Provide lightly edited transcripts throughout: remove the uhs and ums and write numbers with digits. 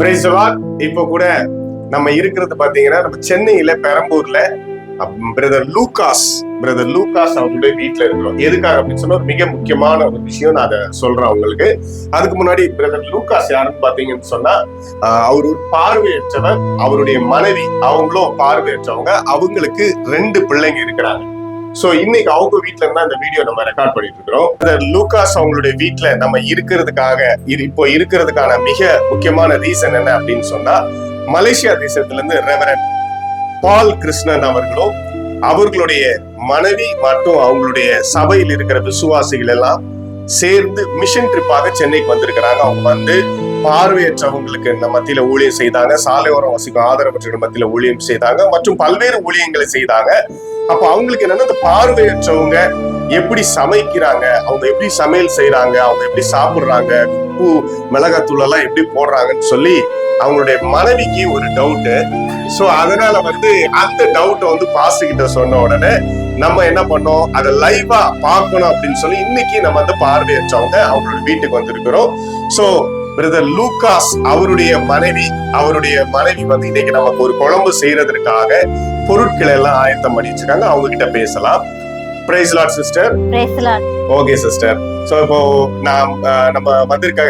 Praise the Lord. இப்போ கூட நம்ம இருக்கிறது பாத்தீங்கன்னா நம்ம சென்னையில பெரம்பூர்ல பிரதர் லூகாஸ் அவங்களுடைய வீட்டுல இருக்கிறோம். எதுக்காக அப்படின்னு சொன்னா ஒரு மிக முக்கியமான ஒரு விஷயம் நான் அதை சொல்றேன் உங்களுக்கு. அதுக்கு முன்னாடி பிரதர் லூகாஸ் யாருன்னு பாத்தீங்கன்னு சொன்னா அவர் ஒரு பார்வையற்றவர். அவருடைய மனைவி அவங்களும் பார்வையற்றவங்க. அவங்களுக்கு 2 பிள்ளைங்க இருக்கிறாங்க. சோ இன்னைக்கு அவங்க வீட்டுல இருந்தா இந்த வீடியோ நம்ம ரெக்கார்ட் பண்ணிட்டு இருக்கிறோம். லூகாஸ் அவங்களுடைய வீட்டுல நம்ம இப்போ இருக்கிறதுக்கான மிக முக்கியமான ரீசன் என்ன அப்படின்னு சொன்னா, மலேசியா தேசத்துல இருந்து ரெவரண்ட் பால் கிருஷ்ணன் அவர்களும் அவர்களுடைய மனைவி மற்றும் அவங்களுடைய சபையில் இருக்கிற விசுவாசிகள் எல்லாம் சேர்ந்து மிஷன் ட்ரிப்பாக சென்னைக்கு வந்திருக்கிறாங்க. அவங்க வந்து பார்வையற்றவங்களுக்கு மத்தியில ஊழியம் செய்தாங்க, சாலையோரம் வசிக்கும் ஆதரவற்றவர்கள் மத்தியில ஊழியம் செய்தாங்க மற்றும் பல்வேறு ஊழியங்களை செய்தாங்க. அப்ப அவங்களுக்கு என்னன்னா, இந்த பார்வையற்றவங்க எப்படி சமைக்கிறாங்க, அவங்க எப்படி சமையல் செய்யறாங்க, அவங்க எப்படி சாப்பிடுறாங்க, உப்பு மிளகாத்தூள் எல்லாம் எப்படி போடுறாங்கன்னு சொல்லி அவங்களுடைய மனைவிக்கு ஒரு டவுட். சோ அதனால வந்து அந்த டவுட்டை வந்து பாஸ்டர் கிட்ட சொன்ன உடனே நம்ம என்ன பண்ணோம், அதை லைவா பார்க்கணும் அப்படின்னு சொல்லி இன்னைக்கு நம்ம வந்து பார்வையற்றவங்க அவங்களோட வீட்டுக்கு வந்திருக்கிறோம். சோ பிரதர் லூகாஸ் அவருடைய மனைவி வந்து இன்னைக்கு நமக்கு ஒரு குழம்பு செய்யறதுக்காக பொருட்களை எல்லாம் ஆயத்தம் பண்ணி வச்சிருக்காங்க. அவங்க கிட்ட பேசலாம். Praise Lord sister. Okay sister. So இப்போ நம்ம வந்திருக்க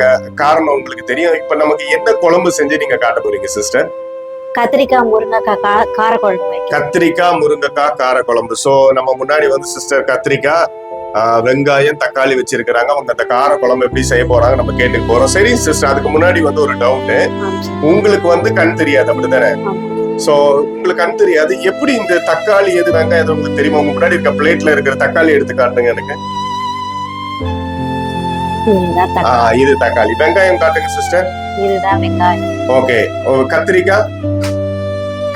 காரணம் உங்களுக்கு தெரியும். இப்ப நமக்கு என்ன குழம்பு செஞ்சு நீங்க காட்ட போறீங்க சிஸ்டர்? கத்திரிக்காய் முருங்கைக்காய் காரக்குழம்பு. கத்திரிக்காய் முருங்கைக்காய் காரக்குழம்பு. சோ நம்ம முன்னாடி வந்து சிஸ்டர் கத்திரிக்காய், வெங்காயம், தக்காளி வச்சிருக்கிறாங்க. அவங்க அந்த கார குழம்பு எப்படி செய்ய போறாங்க நம்ம கேட்டுக்க போறோம். சரி சிஸ்டர், அதுக்கு முன்னாடி வந்து ஒரு டவுட். உங்களுக்கு வந்து கண் தெரியாது அப்படித்தானே? சோ உங்களுக்கு கண் தெரியாது, எப்படி இந்த தக்காளி எது வெங்காயம் உங்களுக்கு தெரியுமா? உங்க முன்னாடி இருக்க பிளேட்ல இருக்கிற தக்காளி எடுத்து காட்டுங்க எனக்கு. இது தக்காளி. வெங்காயம் காட்டுங்க சிஸ்டர். இதுதான் வெங்காயம். ஓகே.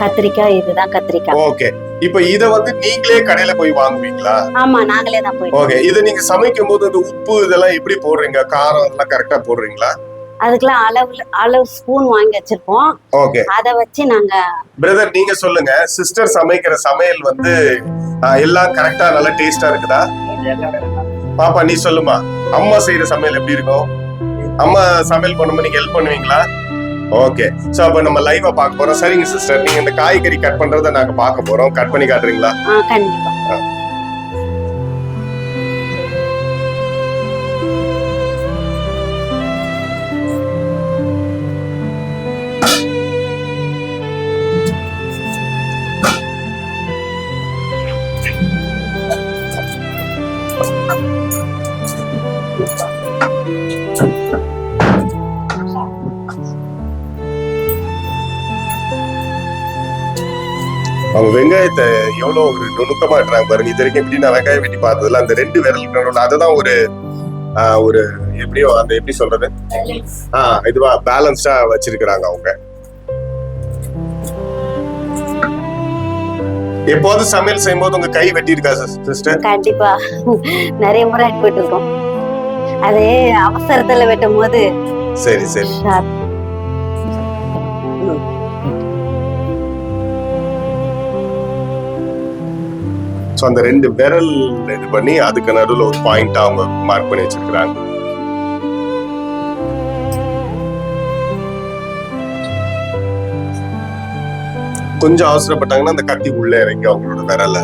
கத்திரிக்காய் இதுதான் கத்திரிக்காய். ஓகே. இப்ப இத வந்து நீங்களே கடையில போய் வாங்குவீங்களா? ஆமா, நாங்களே தான் போய். ஓகே. இத நீங்க சமைக்கும் போது இந்த உப்பு இதெல்லாம் எப்படி போடுறீங்க? காரம் எல்லாம் கரெக்டா போடுறீங்களா? அதுக்கெல்லாம் அளவு ஸ்பூன் வாங்கி வச்சிருப்போம். ஓகே. அத வச்சு நாங்க. பிரதர் நீங்க சொல்லுங்க, சிஸ்டர் சமைக்கிற சமையல் வந்து எல்லாம் கரெக்டா நல்லா டேஸ்டா இருக்குதா? பாப்பா நீ சொல்லுமா, அம்மா செய்யற சமையல் எப்படி இருக்கும்? அம்மா சமையல் பண்ணும்போது நீங்க ஹெல்ப் பண்ணுவீங்களா? ஓகே. சோ அப்ப நம்ம லைவா பார்க்க போறோம். சரிங்க சிஸ்டர், நீங்க இந்த காய்கறி கட் பண்றத நாங்க பார்க்க போறோம். கட் பண்ணி காட்டுறீங்களா? கண்டிப்பா. அவங்க வெங்காயத்தை எவ்வளவு ஒரு நுணுக்கமா வெட்டுறாங்க பாருங்க. இது வரைக்கும் எப்படி நான் வெங்காயம் வெட்டி பார்த்ததுல அந்த 2 விரல் அதுதான் ஒரு எப்படியோ அந்த எப்படி சொல்றது, இதுவா பேலன்ஸ்டா வச்சிருக்கிறாங்க அவங்க. எப்போது சமையல் செய்யும் போது உங்க கை வெட்டி இருக்கா சிஸ்டர்? கண்டிப்பா நிறைய முறை போயிட்டு இருக்கோம். அது அவசரத்துல வெட்டும் போது. சரி சரி. சோ அந்த 2 விரல் இது பண்ணி அதுக்கு நடுவுல ஒரு பாயிண்ட் அவங்க மார்க் பண்ணி வச்சிருக்காங்க. கொஞ்சம் அவசரப்பட்டாங்கன்னா அந்த கத்தி உள்ள இறங்கி அவங்களோட விரல.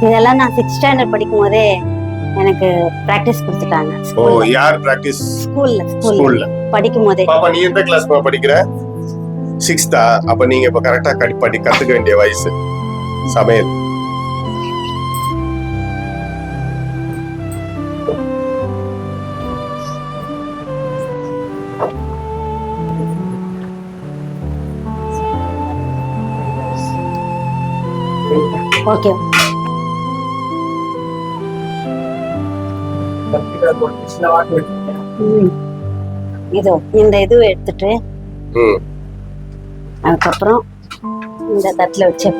இதெல்லாம் நான் 6th ஸ்டாண்டர்ட் படிக்கும் போதே எனக்கு பிராக்டிஸ் கொடுத்துட்டாங்க. ஓ, யார் பிராக்டிஸ்? ஸ்கூல்ல படிக்கும் போதே. பாப்பா நீ எந்த கிளாஸ் படிக்கிற? 6th. அப்ப நீங்க இப்ப கரெக்டா கத்துக்க வேண்டிய வயசு சமையல். ஓகே. இந்த இது எடுத்துட்டு அதுக்கப்புறம் இந்த தட்டுல வச்சு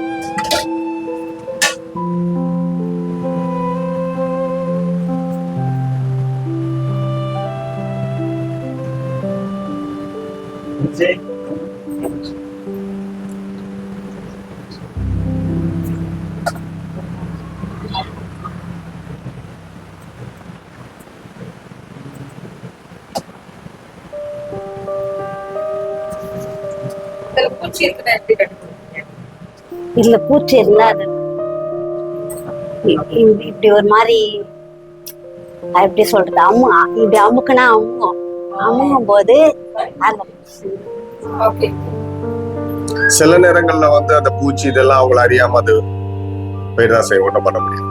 இல்ல பூச்சி இருந்தா அது இப்படி ஒரு மாதிரி எப்படி சொல்றது இப்படி அமுக்குனா அமுங்கும் போது அந்த சில நேரங்கள்ல வந்து அந்த பூச்சி இதெல்லாம் அவங்கள அறியாம அது போயிதான் செய்ய ஒன்றும் பண்ண முடியும்.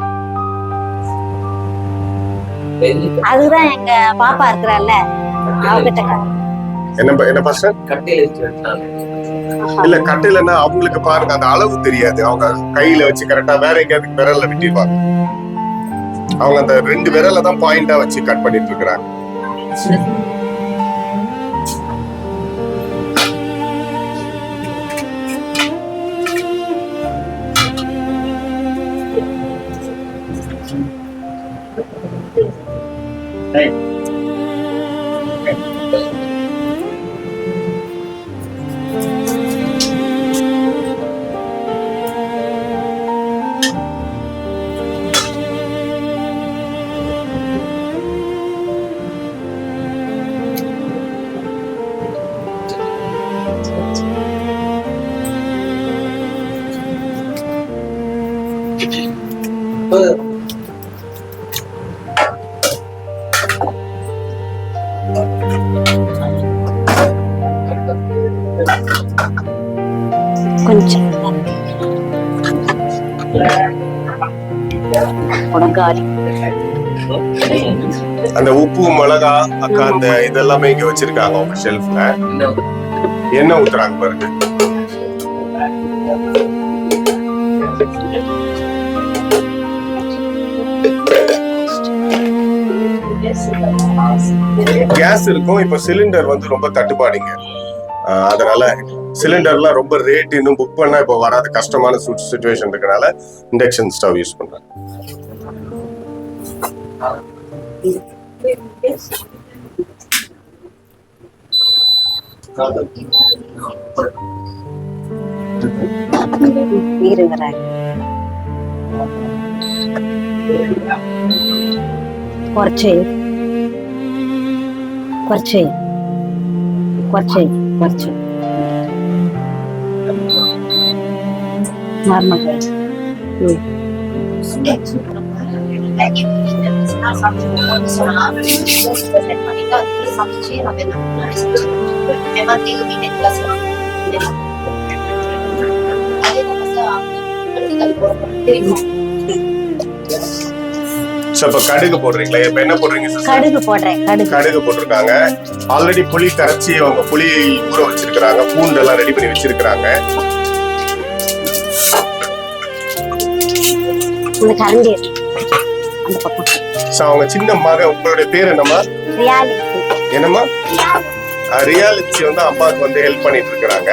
அதுதான் எங்க பாப்பா இருக்கிறாள்ல அவகிட்ட என்ன பாஸ்டர் இல்ல கட்டையிலன்னா அவங்களுக்கு பாருங்க அந்த அளவு தெரியாது. அவங்க கையில வச்சு கரெக்டா வேற எங்கேயாவது விரல்ல விட்டிருப்பாங்க. அவங்க அந்த 2 விரல்ல தான் பாயிண்டா வச்சு கட் பண்ணிட்டு இருக்கிறாங்க. கொஞ்சம் உடங்காரி அந்த உப்பு மிளகா அக்கா அந்த இதெல்லாமே இங்க வச்சிருக்காங்க அவங்க ஷெல்ஃப்ல. எண்ணெய் ஊத்துறாங்க பாருங்க. கேஸ் இருக்கும். இப்ப சிலிண்டர் வந்து ரொம்ப தட்டுப்பாடுங்க. அதனால சிலிண்டர்லாம் ரொம்ப ரேட் இன்னும் புக் பண்ணா இப்போ வராத கஷ்டமான சிச்சுவேஷன் இருக்கனால இண்டக்ஷன் ஸ்டவ் யூஸ் பண்றாங்க. കുറച്ച് കുറച്ച് കുറച്ച് കുറച്ച് നോർമൽ இப்ப கடுகு போடுறீங்களா? இப்ப என்ன போடுறீங்க? கடுகு போடுறேன். கடுகு போட்டிருக்காங்க. ஆல்ரெடி புளி கரைச்சி அவங்க புளியை ஊற வச்சிருக்காங்க. பூண்டு எல்லாம் ரெடி பண்ணி வச்சிருக்காங்க. அவங்க சின்ன மக உங்களுடைய பேர் என்னம்மா? என்னம்மா? ரியாலிட்டி வந்து அப்பாவுக்கு வந்து ஹெல்ப் பண்ணிட்டு இருக்கிறாங்க.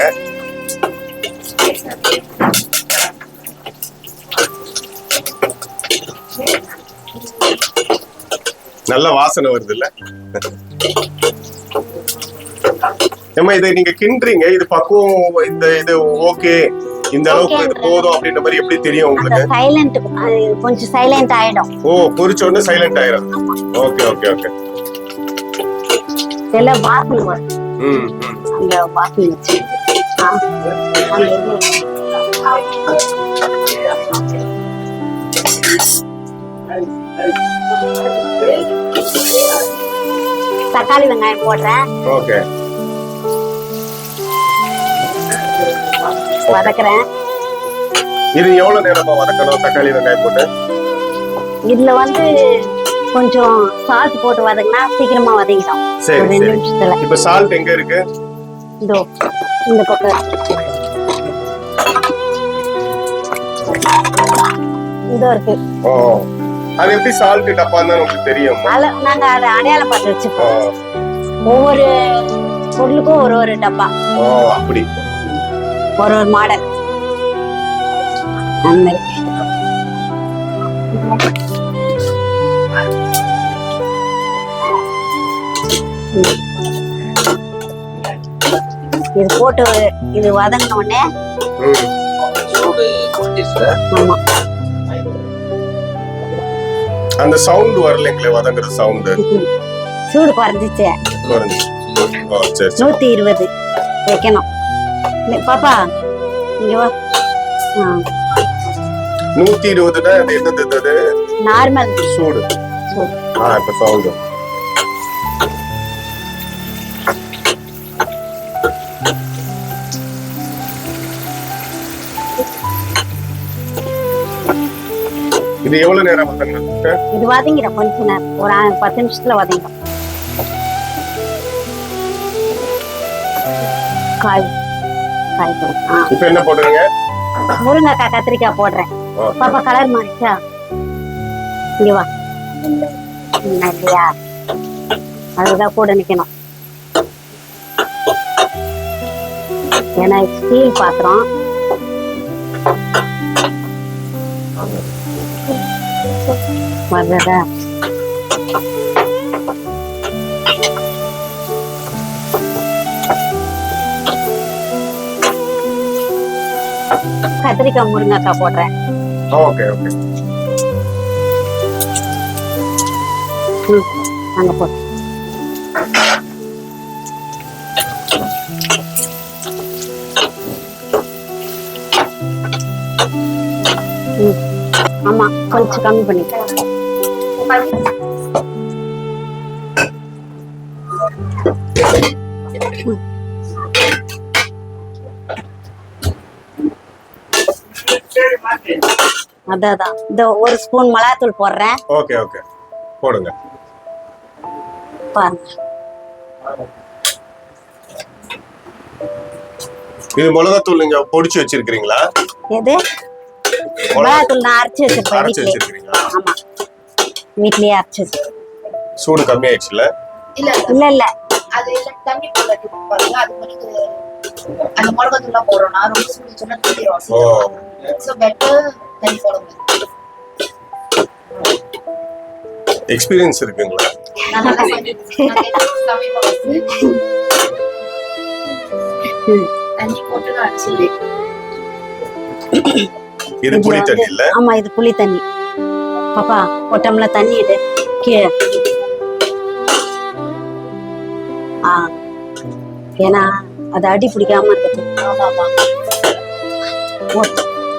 நல்ல வாசனை வருது இல்ல? ஏமா இதை நீங்க கிண்டுறீங்க, இது பக்குவம், இந்த இது ஓகே, இந்த அளவுக்கு இது போதும் அப்படின்ற மாதிரி எப்படி தெரியும் உங்களுக்கு? சைலண்ட், கொஞ்சம் சைலண்ட் ஆயிடும். ஓ, பொரிச்ச உடனே சைலண்ட் ஆயிடும். Okay okay okay. எல்லாம் வாசனை வரும். அந்த வாசனை வச்சு தக்காளி வெங்காயம் போடுறேன். ஓகே. வதக்குறேன். இது எவ்வளவு நேரமா வதக்கணும் தக்காளி வெங்காயம் போட்டு? இதுல வந்து கொஞ்சம் சால்ட் போட்டு வதக்கினா சீக்கிரமா வதங்கிடும். சரி 2 நிமிஷத்துல. இப்ப சால்ட் எங்க இருக்கு? இதோ இந்த பக்கம். இதோ இருக்கு. ஓ, அது எப்படி சால்ட் டப்பான்னு உங்களுக்கு தெரியும்? நாங்க அதை அடையாளம் பார்த்து வச்சுப்போம். ஒவ்வொரு பொருளுக்கும் ஒரு டப்பா. ஓ, அப்படி ஒரு மாடல். இது போட்டு இது வதங்கின உடனே அந்த சவுண்ட் வரலங்களே, வதங்குற சவுண்ட். சூடு குறைஞ்சிச்சு. 120 வைக்கணும். பாப்பா இங்க வா. 120 அது என்னது அது? நார்மல் சூடு. இப்ப சவுண்ட். இது எவ்வளவு நேரம் வதங்க? இது வதங்கிடும் கொஞ்ச நேரம், ஒரு 10 நிமிஷத்துல வதங்கிடும். காய் இப்ப என்ன போடுறீங்க? முருங்கைக்காய் கத்திரிக்காய் போடுறேன். பாப்பா கலர் மாறிச்சா? இங்க வா. இல்லையா, அதுதான் கூட நிக்கணும். ஏன்னா ஸ்டீல் பாத்திரம். வர்றதா கத்திரிக்காய் முருங்கைக்காய் போடுறேன். Okay okay. அங்க போட்டு ஆமா கொஞ்சம் கம்மி பண்ணிக்கலாம். அதான் இந்த ஒரு ஸ்பூன் மிளகாத்தூள் போடுறேன். ஓகே ஓகே போடுங்க. பாருங்க, இது மிளகாத்தூள் நீங்க பொடிச்சு வச்சிருக்கீங்களா? எது மிளகாத்தூள்? நான் அரைச்சு வச்சிருப்பேன் அரைச்சு வீட்லயே. வச்சிருக்கீங்களா? ஆமா, வீட்லயே அரைச்சு வச்சிருக்கேன். சூடு கம்மி ஆயிடுச்சுல? இல்ல இல்ல, அது எல்லாம் தண்ணி போட்டு பாருங்க. அது வந்து அந்த மிளகாத்தூள் போடுறோம்னா ரொம்ப சூடு சொன்னா தூக்கிடுவோம். சோ பெட்டர் தண்ணி போடுங்க. எக்ஸ்பீரியன்ஸ் இருக்குங்களா? நான் தண்ணி போட்டு அடிச்சு. இது புளி தண்ணி இல்ல? ஆமா, இது புளி தண்ணி. பாப்பா ஒட்டம்ல தண்ணி எடு கீழே. ஏன்னா அது அடி பிடிக்காம இருக்குது.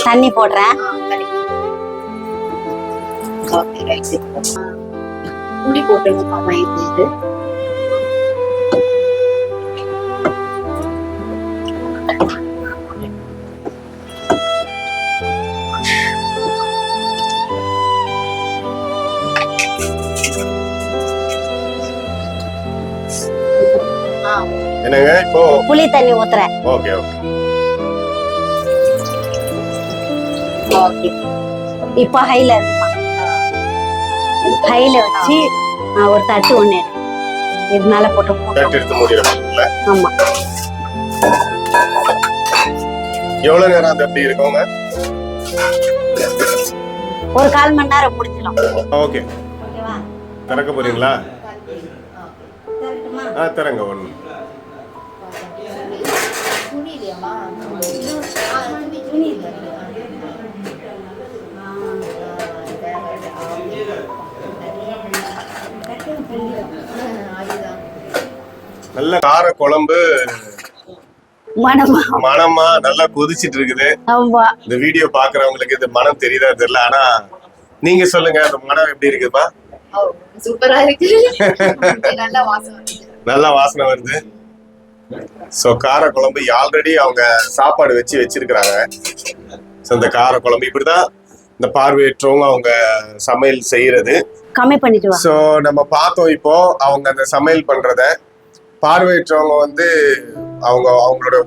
தண்ணி போடுறேன். புளி போட்டுங்க மாமா. இது என்னங்க இப்போ புளி தண்ணி ஊத்துறேன். Okay okay. ஓகே. இப்போ ஹைல இருக்குமா? ஹைல வச்சு ஒரு தட்டு ஒண்ணு இது மேல போட்டு தட்டு எடுத்து மூடிடுறீங்களா? ஆமா. எவ்வளவு நேரம் அது அப்படி இருக்குங்க? ஒரு 1/4 மணி நேரம் முடிஞ்சிடும். ஓகே. ஓகேவா? திறக்க போறீங்களா? திறங்க. ஒண்ணு துணி இல்லையாமா? துணி இல்லை. நல்ல கார குழம்பு மனமா நல்லா கொதிச்சிட்டு இருக்குது. இந்த வீடியோ பாக்குறவங்களுக்கு இது மனம் தெரியுதா தெரியல, ஆனா நீங்க சொல்லுங்க அந்த மனம் எப்படி இருக்குப்பா? சூப்பரா இருக்கு. நல்ல வாசனை வருது. சோ கார குழம்பு ஆல்ரெடி அவங்க சாப்பாடு வச்சிருக்கிறாங்க. சோ இந்த கார குழம்பு இப்படிதான் இந்த பார்வையற்றவங்க அவங்க சமையல் செய்யறது. கம்மி பண்ணிட்டு வா. சோ நம்ம பார்த்தோம் இப்போ அவங்க அந்த சமையல் பண்றத. பார்வையற்றவங்க வந்து அவங்களோட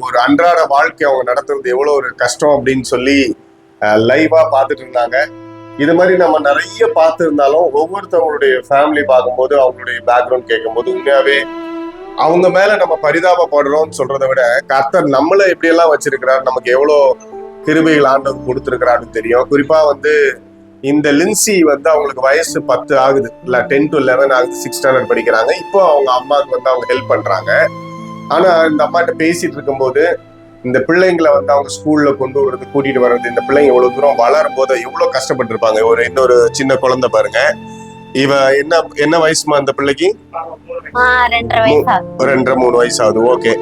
ஒரு அன்றாட வாழ்க்கை அவங்க நடத்துறது எவ்வளவு ஒரு கஷ்டம் அப்படின்னு சொல்லி லைவா பார்த்துட்டு இருந்தாங்க. இது மாதிரி நம்ம நிறைய பார்த்து இருந்தாலும் ஒவ்வொருத்தவங்களுடைய ஃபேமிலி பார்க்கும்போது அவங்களுடைய பேக்ரவுண்ட் கேட்கும்போது உண்மையாவே அவங்க மேல நம்ம பரிதாபப்படுறோம்னு சொல்றதை விட கர்த்தர் நம்மள எப்படி எல்லாம் வச்சிருக்கிறார், நமக்கு எவ்வளவு கிருபைகள் ஆண்டவர் கொடுத்திருக்கிறான்னு தெரியும். குறிப்பா வந்து இந்த லின்சி வந்து அவங்களுக்கு வயசு 10 ஆகுது, இல்ல 10 to 11 ஆகுது, 6th ஸ்டாண்டர்ட் படிக்கிறாங்க. இப்போ அவங்க அம்மாவுக்கு வந்து அவங்க ஹெல்ப் பண்றாங்க. ஆனா இந்த அம்மாட்ட பேசிட்டு இருக்கும்போது இந்த பிள்ளைங்களை வந்து அவங்க ஸ்கூல்ல கொண்டு வர்றது, கூட்டிட்டு வர்றது, இந்த பிள்ளைங்க எவ்வளவு தூரம் வளரும் போது எவ்வளவு கஷ்டப்பட்டு இருப்பாங்க. இன்னொரு சின்ன குழந்தை பாருங்க, இவ என்ன வயசுமா அந்த பிள்ளைக்கு? 2.5 வயசு. 2.5 3 வயசு ஆகுது. ஓகே.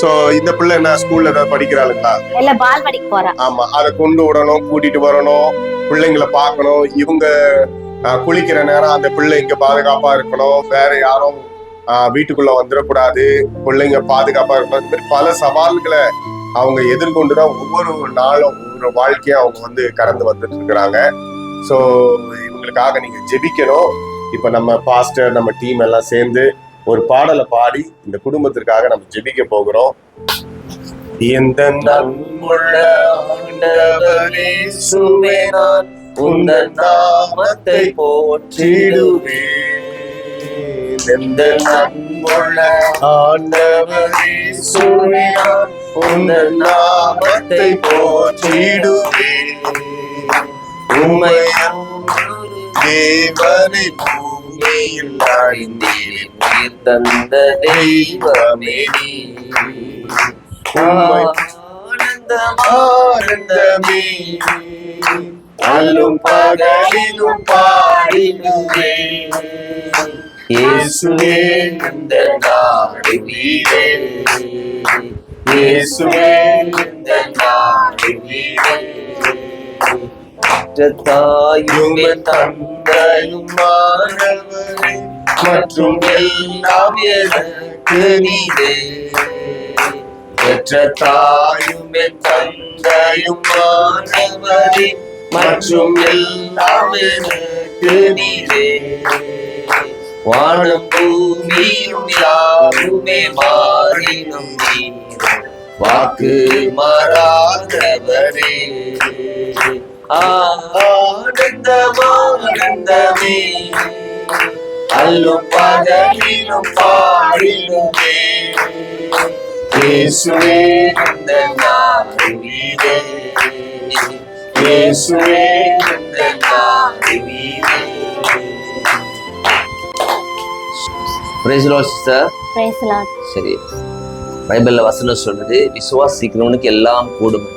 சோ இந்த பிள்ளை என்ன ஸ்கூல்ல ஏதாவது படிக்கிறாளுங்களா? இல்ல, பால்வாடிக்கு போறா. ஆமா, அதை கொண்டு விடணும், கூட்டிட்டு வரணும், பிள்ளைங்களை பார்க்கணும். இவங்க குளிக்கிற நேரம் அந்த பிள்ளை இங்க பாதுகாப்பா இருக்கணும், வேற யாரும் வீட்டுக்குள்ள வந்துடக்கூடாது, பிள்ளைங்க பாதுகாப்பா இருக்கணும். இந்த மாதிரி பல சவால்களை அவங்க எதிர்கொண்டுதான் ஒவ்வொரு நாளும் ஒவ்வொரு வாழ்க்கையும் அவங்க கடந்து வந்துட்டு இருக்கிறாங்க. சோ இவங்களுக்காக நீங்க ஜெபிக்கணும். இப்ப நம்ம பாஸ்டர், நம்ம டீம் எல்லாம் சேர்ந்து ஒரு பாடலை பாடி இந்த குடும்பத்திற்காக நம்ம ஜெபிக்க போகிறோம். இந்த நன்முள்ள ஆண்டவரே இயேசுவே, நான் உந்தன் நாமத்தை போற்றிடுவேன். இந்த நன்முள்ள ஆண்டவரே இயேசுவே, நான் உந்தன் நாமத்தை போற்றிடுவேன். உம்மை தேவனை பூமியில் அழிந்தீர் உயிர் தந்த தெய்வமே நீ. ஆனந்தமே அல்லும் பகலிலும் பாடிடுவே. இயேசுவே இந்த நாடு வீரே, இயேசுவே இந்த நாடு வீரே. தாயும் தந்தையும் மாணவரே மற்றும் எல்லாம் எனக்கு நீரே. பெற்ற தாயும் தந்தையும் மாணவரே மற்றும் எல்லாம் எனக்கு நீரே. வானம் பூமியும் யாருமே மாறினும் நீர் வாக்கு மாறாதவரே. ஆனந்தமே அல்லும் பகலிலும் பாடிடுவே. இயேசுவே இந்த நாடு வீரே, இயேசுவே இந்த நாடு வீரே. Praise Lord sister. Praise Lord. சரி, பைபிள்ல வசனம் சொல்லுது விசுவாசிக்கிறவனுக்கு எல்லாம் கூடும்.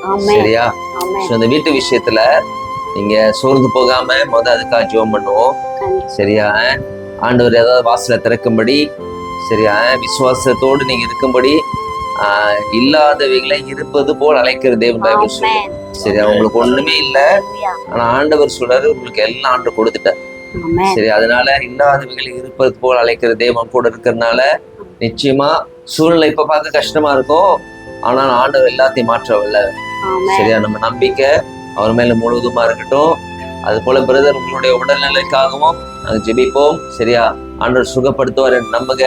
ஆமென். சரியா? ஆமென். அந்த வீட்டு விஷயத்துல நீங்க சோர்ந்து போகாம அதுக்காக ஜெபம் பண்ணுவோம். சரியா? ஆண்டவர் ஏதாவது வாசலை திறக்கும்படி, சரியா, விசுவாசத்தோடு நீங்க இருக்கும்படி இல்லாதவைகளை இருப்பது போல் அழைக்கிற தேவன் பைபிள் சொல்லுது. சரியா? உங்களுக்கு ஒண்ணுமே இல்லை, ஆனா ஆண்டவர் சொல்றாரு உங்களுக்கு எல்லாம் ஆண்டு கொடுத்துட்டார். சரி, அதனால இல்லாதவைகளை இருப்பது போல் அழைக்கிற தேவன் கூட இருக்கிறதுனால நிச்சயமா சூழ்நிலை இப்ப பார்க்க கஷ்டமா இருக்கும், ஆனால் ஆண்டவர் எல்லாத்தையும் மாற்றவில்லை. சரியா? நம்ம நம்பிக்கை அவர் மேல முழுவதுமா இருக்கட்டும். அது போல பிரதர் உங்களுடைய உடல்நிலைக்காகவும் நாங்கள் ஜெபிப்போம். சரியா? ஆண்டவர் சுகப்படுத்துவார் நம்புங்க.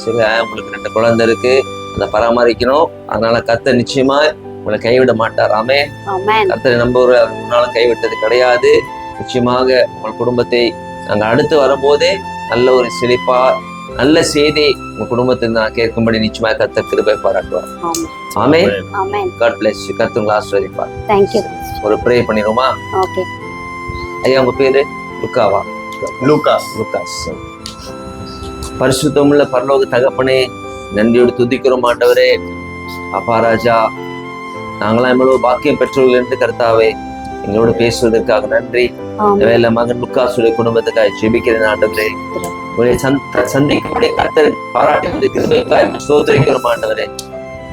சரியா? உங்களுக்கு 2 குழந்தை இருக்கு, அதை பராமரிக்கணும். அதனால கர்த்தர் நிச்சயமா உங்களை கைவிட மாட்டார். ஆமென். கர்த்தரை நம்புற ஒரு நாளும் கைவிட்டது கிடையாது. நிச்சயமாக உங்கள் குடும்பத்தை நாங்கள் அடுத்து வரும்போதே நல்ல ஒரு செழிப்பா நல்ல செய்தி உங்க குடும்பத்தில் நான் கேட்கும்படி நிச்சயமாக கர்த்தர் கிருபை பாராட்டுவார். ஆமென். God bless you. கர்த்தர் உங்களை ஆசீர்வதிப்பார். தேங்க்யூ. ஒரு ப்ரே பண்ணிடுவோமா? ஓகே. ஐயா உங்க பேரு? லுக்காவா? லூகாஸ். லூகாஸ். பரிசுத்தமுள்ள பரலோக தகப்பனே, நன்றியோடு துதிக்கிறோம் ஆண்டவரே. அப்பா ராஜா, நாங்களாம் எவ்வளவு பாக்கியம் பெற்றோர்கள் என்று கர்த்தாவே எங்களோடு பேசுவதற்காக நன்றி. வேலை மகன் லுக்காசுடைய குடும்பத்துக்காக ஜெபிக்கிறேன் ஆண்டவரே. சந்திக்கக்கூடிய கர்த்தர் பாராட்டி சோதரிக்கிறோம் ஆண்டவரே.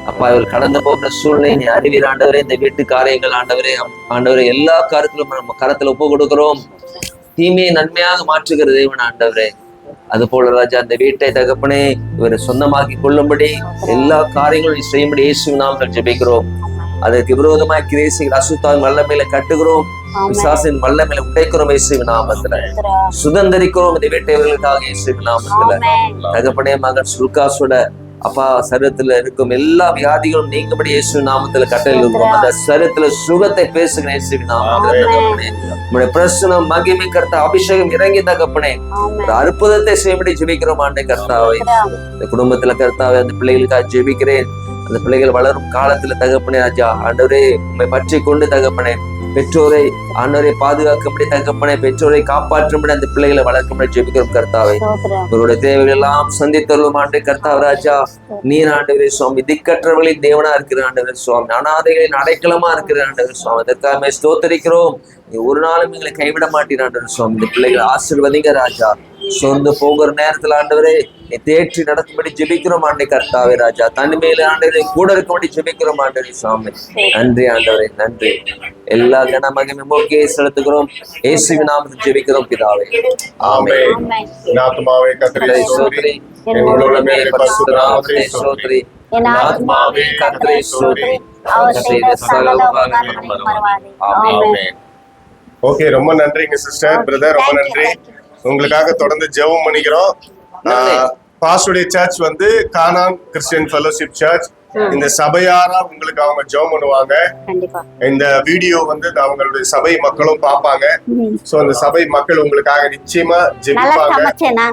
அப்பா, இவர் கடந்து போகிற சூழ்நிலை நீ அறிவீர் ஆண்டவரே. இந்த வீட்டு காரியங்கள் ஆண்டவரே, ஆண்டவரே எல்லா காரியத்திலும் நம்ம கரத்துல ஒப்பு கொடுக்கிறோம். தீமையை நன்மையாக மாற்றுகிற தேவன் ஆண்டவரே. அது போல ராஜா, அந்த வீட்டை தகப்பனே இவரை சொந்தமாக்கி கொள்ளும்படி எல்லா காரியங்களும் செய்யும்படி இயேசுவின் நாமத்தில் ஜெபிக்கிறோம். அதற்கு விரோதமாய் கிரேசிகள் அசுத்தாவின் வல்லமையில கட்டுகிறோம், பிசாசின் வல்லமையில உடைக்கிறோம் இயேசுவின் நாமத்துல. சுதந்திரிக்கிறோம் இந்த வீட்டையவர்களுக்காக இயேசுவின் நாமத்துல. தகப்பனே மகன் லுக்காஸோட அப்பா சரீரத்துல இருக்கும் எல்லா வியாதிகளும் நீங்கபடி இயேசுவின் நாமத்துல கட்டளையிடுகிறோம். அந்த சரீரத்துல சுகத்தை பேசுகிற இயேசுவின் நாமத்துல தகப்பனே. உம்முடைய பிரசன்னம் மகிமை கர்த்தா அபிஷேகம் இறங்கி தகப்பனே ஒரு அற்புதத்தை செய்யும்படி ஜெபிக்கிறோம் ஆண்டே கர்த்தாவே. இந்த குடும்பத்துல கர்த்தாவே அந்த பிள்ளைகளுக்காக ஜெபிக்கிறேன். அந்த பிள்ளைகள் வளரும் காலத்துல தகப்பனே ராஜா ஆண்டவரே உம்மை பற்றி கொண்டு தகப்பனே பெற்றோரை ஆண்டவரை பாதுகாக்கும்படி தகப்பனே பெற்றோரை காப்பாற்றும்படி அந்த பிள்ளைகளை வளர்க்கும்படி ஜெபிக்கிறோம் கர்த்தாவே. இவருடைய தேவைகள் எல்லாம் சந்தித்தருளும் ஆண்டே கர்த்தாவே ராஜா. நீர் ஆண்டவரே சுவாமி திக்கற்றவர்களின் தேவனா இருக்கிற ஆண்டவரே சுவாமி, அனாதைகளின் அடைக்கலமா இருக்கிற ஆண்டவரே சுவாமி, அதற்காக ஸ்தோத்தரிக்கிறோம். நீ ஒரு நாளும் எங்களை கைவிட மாட்டீர் ஆண்டவரே சுவாமி. இந்த பிள்ளைகளை ஆசீர்வதிங்க ராஜா. சொந்து போகிற நேரத்துல ஆண்டவரே நீ தேற்றி நடக்கும்படி ஜெபிக்கிறோம் ஆண்டே கர்த்தாவே ராஜா. தனிமையில ஆண்டவரே கூட இருக்கும்படி ஜெபிக்கிறோம் ஆண்டவரே சாமி. நன்றி ஆண்டவரே, நன்றி. எல்லா கன மகிமை மோக்கே செலுத்துகிறோம். இயேசுவின் நாமத்தில் ஜெபிக்கிறோம் பிதாவே. ஆமென். என் ஆத்துமாவே கர்த்தரை ஸ்தோத்திரி, என் உள்ளமே பரிசுத்த நாமத்தை ஸ்தோத்திரி. என் ஆத்துமாவே கர்த்தரை ஸ்தோத்திரி, அவர் செய்த சகல உபகாரங்களையும் மறவாதே. ஆமென். ஓகே, ரொம்ப நன்றிங்க சிஸ்டர், பிரதர், ரொம்ப நன்றி. உங்களுக்காக தொடர்ந்து ஜெபம் பண்ணிக்கிறோம். பாஸ்டருடைய சர்ச் வந்து கானான் கிறிஸ்டியன் ஃபெலோஷிப் சர்ச். இந்த சபையாரா உங்களுக்கு அவங்க ஜெபம் பண்ணுவாங்க. கண்டிப்பா இந்த வீடியோ வந்து அவங்களுடைய சபை மக்களும் பார்ப்பாங்க. சோ அந்த சபை மக்கள் உங்களுக்காக நிச்சயமா நல்லா ஜெபிப்பாங்க. சமைச்சேனா?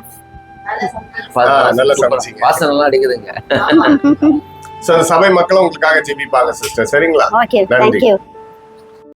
நல்லா சமைச்சீங்க. வாசனை எல்லாம் அடிக்குதுங்க. சோ அந்த சபை மக்களும் உங்களுக்காக ஜெபிப்பாங்க சிஸ்டர். சரிங்களா? ஓகே, நன்றி. தேங்க்யூ.